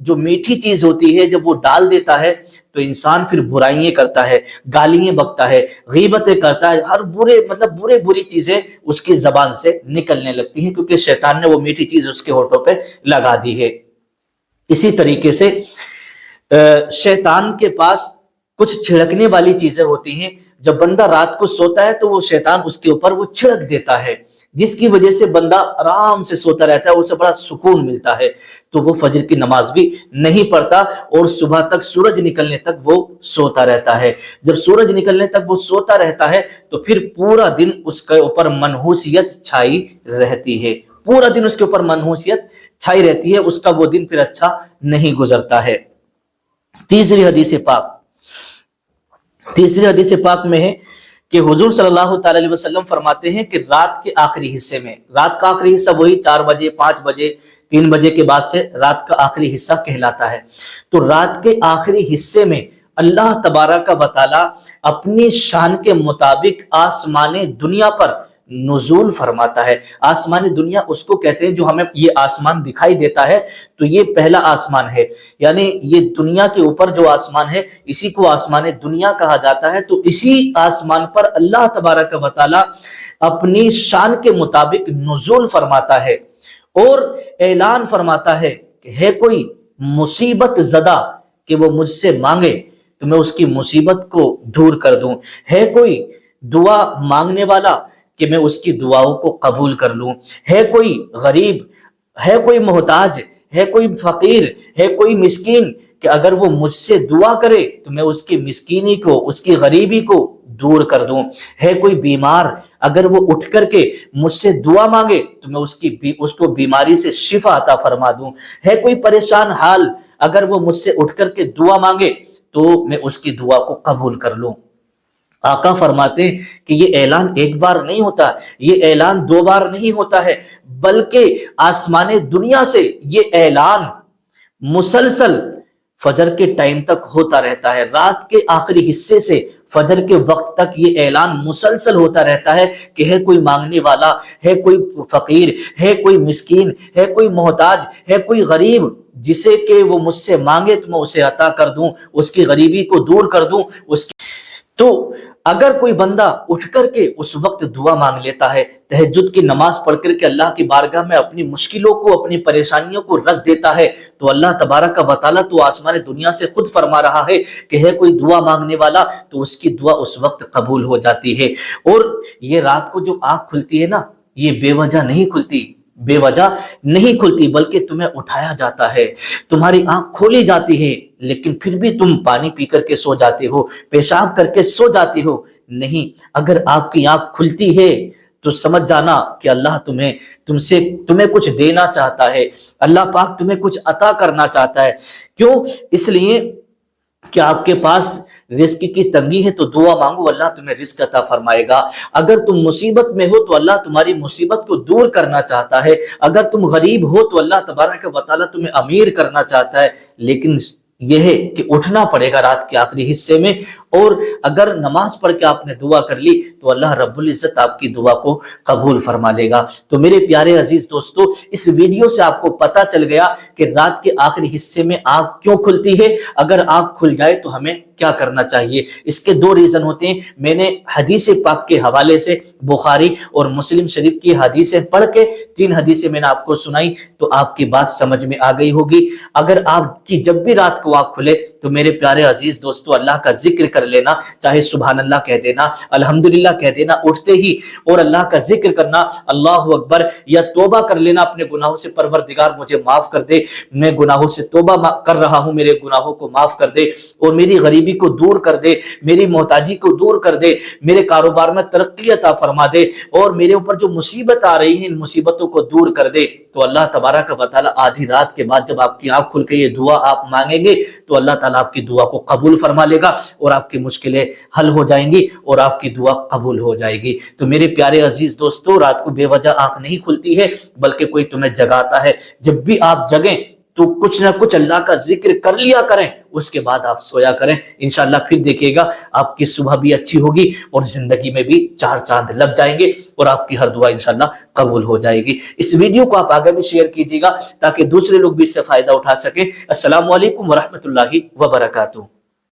جو میٹھی چیز ہوتی ہے جب وہ ڈال دیتا ہے تو انسان پھر برائیاں کرتا ہے، گالیاں بکتا ہے، غیبتیں کرتا ہے، ہر بری چیزیں اس کی زبان سے نکلنے لگتی ہیں، کیونکہ شیطان نے وہ میٹھی چیز اس کے ہونٹوں پہ لگا دی ہے۔ اسی طریقے سے شیطان کے پاس کچھ چھڑکنے والی چیزیں ہوتی ہیں، جب بندہ رات کو سوتا ہے تو وہ شیطان اس کے اوپر وہ چھڑک دیتا ہے، جس کی وجہ سے بندہ آرام سے سوتا رہتا ہے، اسے بڑا سکون ملتا ہے، تو وہ فجر کی نماز بھی نہیں پڑھتا اور صبح تک سورج نکلنے تک وہ سوتا رہتا ہے۔ جب سورج نکلنے تک وہ سوتا رہتا ہے تو پھر پورا دن اس کے اوپر منحوسیت چھائی رہتی ہے، پورا دن اس کے اوپر منحوسیت چھائی رہتی ہے، اس کا وہ دن پھر اچھا نہیں گزرتا ہے۔ تیسری حدیث پاک میں ہے کہ حضور صلی اللہ تعالی علیہ وسلم فرماتے ہیں کہ رات کے آخری حصے میں، رات کا آخری حصہ وہی 4 بجے 5 بجے 3 بجے کے بعد سے رات کا آخری حصہ کہلاتا ہے، تو رات کے آخری حصے میں اللہ تبارک و تعالی اپنی شان کے مطابق آسمان دنیا پر نزول فرماتا ہے۔ آسمان دنیا اس کو کہتے ہیں جو ہمیں یہ آسمان دکھائی دیتا ہے تو یہ پہلا آسمان ہے، یعنی یہ دنیا کے اوپر جو آسمان ہے اسی کو آسمان دنیا کہا جاتا ہے، تو اسی آسمان پر اللہ تبارک و تعالی اپنی شان کے مطابق نزول فرماتا ہے اور اعلان فرماتا ہے کہ ہے کوئی مصیبت زدہ کہ وہ مجھ سے مانگے تو میں اس کی مصیبت کو دور کر دوں، ہے کوئی دعا مانگنے والا کہ میں اس کی دعاؤں کو قبول کر لوں، ہے کوئی غریب، ہے کوئی محتاج، ہے کوئی فقیر، ہے کوئی مسکین کہ اگر وہ مجھ سے دعا کرے تو میں اس کی مسکینی کو، اس کی غریبی کو دور کر دوں، ہے کوئی بیمار اگر وہ اٹھ کر کے مجھ سے دعا مانگے تو میں اس کو بیماری سے شفا عطا فرما دوں، ہے کوئی پریشان حال اگر وہ مجھ سے اٹھ کر کے دعا مانگے تو میں اس کی دعا کو قبول کر لوں۔ آقا فرماتے ہیں کہ یہ اعلان ایک بار نہیں ہوتا، یہ اعلان 2 بار نہیں ہوتا ہے، بلکہ آسمان دنیا سے یہ اعلان مسلسل فجر کے ٹائم تک ہوتا رہتا ہے، رات کے آخری حصے سے فجر کے وقت تک یہ اعلان مسلسل ہوتا رہتا ہے کہ ہے کوئی مانگنے والا، ہے کوئی فقیر، ہے کوئی مسکین، ہے کوئی محتاج، ہے کوئی غریب جسے کہ وہ مجھ سے مانگے تو میں اسے عطا کر دوں، اس کی غریبی کو دور کر دوں۔ تو اگر کوئی بندہ اٹھ کر کے اس وقت دعا مانگ لیتا ہے، تہجد کی نماز پڑھ کر کے اللہ کی بارگاہ میں اپنی مشکلوں کو، اپنی پریشانیوں کو رکھ دیتا ہے، تو اللہ تبارک و تعالیٰ تو آسمان دنیا سے خود فرما رہا ہے کہ ہے کوئی دعا مانگنے والا تو اس کی دعا اس وقت قبول ہو جاتی ہے۔ اور یہ رات کو جو آنکھ کھلتی ہے نا، یہ بے وجہ نہیں کھلتی بلکہ تمہیں اٹھایا جاتا ہے، تمہاری آنکھ کھولی جاتی ہے، لیکن پھر بھی تم پانی پی کر کے سو جاتے ہو، پیشاب کر کے سو جاتے ہو۔ نہیں، اگر آپ کی آنکھ کھلتی ہے تو سمجھ جانا کہ اللہ تمہیں کچھ دینا چاہتا ہے، اللہ پاک تمہیں کچھ عطا کرنا چاہتا ہے۔ کیوں؟ اس لیے کہ آپ کے پاس رزق کی تنگی ہے تو دعا مانگو، اللہ تمہیں رزق عطا فرمائے گا۔ اگر تم مصیبت میں ہو تو اللہ تمہاری مصیبت کو دور کرنا چاہتا ہے، اگر تم غریب ہو تو اللہ تبارک و تعالیٰ تمہیں امیر کرنا چاہتا ہے، لیکن یہ ہے کہ اٹھنا پڑے گا رات کے آخری حصے میں، اور اگر نماز پڑھ کے آپ نے دعا کر لی تو اللہ رب العزت آپ کی دعا کو قبول فرما لے گا۔ تو میرے پیارے عزیز دوستو، اس ویڈیو سے آپ کو پتا چل گیا کہ رات کے آخری حصے میں آنکھ کیوں کھلتی ہے، اگر آنکھ کھل جائے تو ہمیں کیا کرنا چاہیے۔ اس کے 2 ریزن ہوتے ہیں۔ میں نے حدیث پاک کے حوالے سے بخاری اور مسلم شریف کی حدیثیں پڑھ کے 3 حدیثیں میں نے آپ کو سنائی تو آپ کی بات سمجھ میں آ گئی ہوگی۔ اگر آپ کی جب بھی رات کو آنکھ کھلے تو میرے پیارے عزیز دوستو اللہ کا ذکر کر لینا، چاہے سبحان اللہ کہہ دینا، الحمدللہ کہہ دینا اٹھتے ہی، اور اللہ کا ذکر کرنا، اللہ اکبر، یا توبہ کر لینا اپنے گناہوں سے، پروردگار مجھے معاف کر دے، میں گناہوں سے توبہ کر رہا ہوں، میرے گناہوں کو معاف کر دے اور میری غریبی کو دور کر دے، میری محتاجی کو دور کر دے، میرے کاروبار میں ترقی عطا فرما دے، اور میرے اوپر جو مصیبت آ رہی ہیں ان مصیبتوں کو دور کر دے۔ تو اللہ تبارک و تعالیٰ آدھی رات کے بعد جب آپ کی آنکھ کھل کے یہ دعا آپ مانگیں گے تو اللہ تعالیٰ آپ کی دعا کو قبول فرما لے گا اور آپ کی مشکلیں حل ہو جائیں گی اور آپ کی دعا قبول ہو جائے گی۔ تو میرے پیارے عزیز دوستو، رات کو بے وجہ آنکھ نہیں کھلتی ہے بلکہ کوئی تمہیں جگاتا ہے۔ جب بھی آپ جگیں تو کچھ نہ کچھ اللہ کا ذکر کر لیا کریں، اس کے بعد آپ سویا کریں، انشاءاللہ پھر دیکھیے گا آپ کی صبح بھی اچھی ہوگی اور زندگی میں بھی 4 چاند لگ جائیں گے اور آپ کی ہر دعا انشاءاللہ قبول ہو جائے گی۔ اس ویڈیو کو آپ آگے بھی شیئر کیجیے گا تاکہ دوسرے لوگ بھی اس سے فائدہ اٹھا سکیں۔ السلام علیکم ورحمۃ اللہ وبرکاتہ۔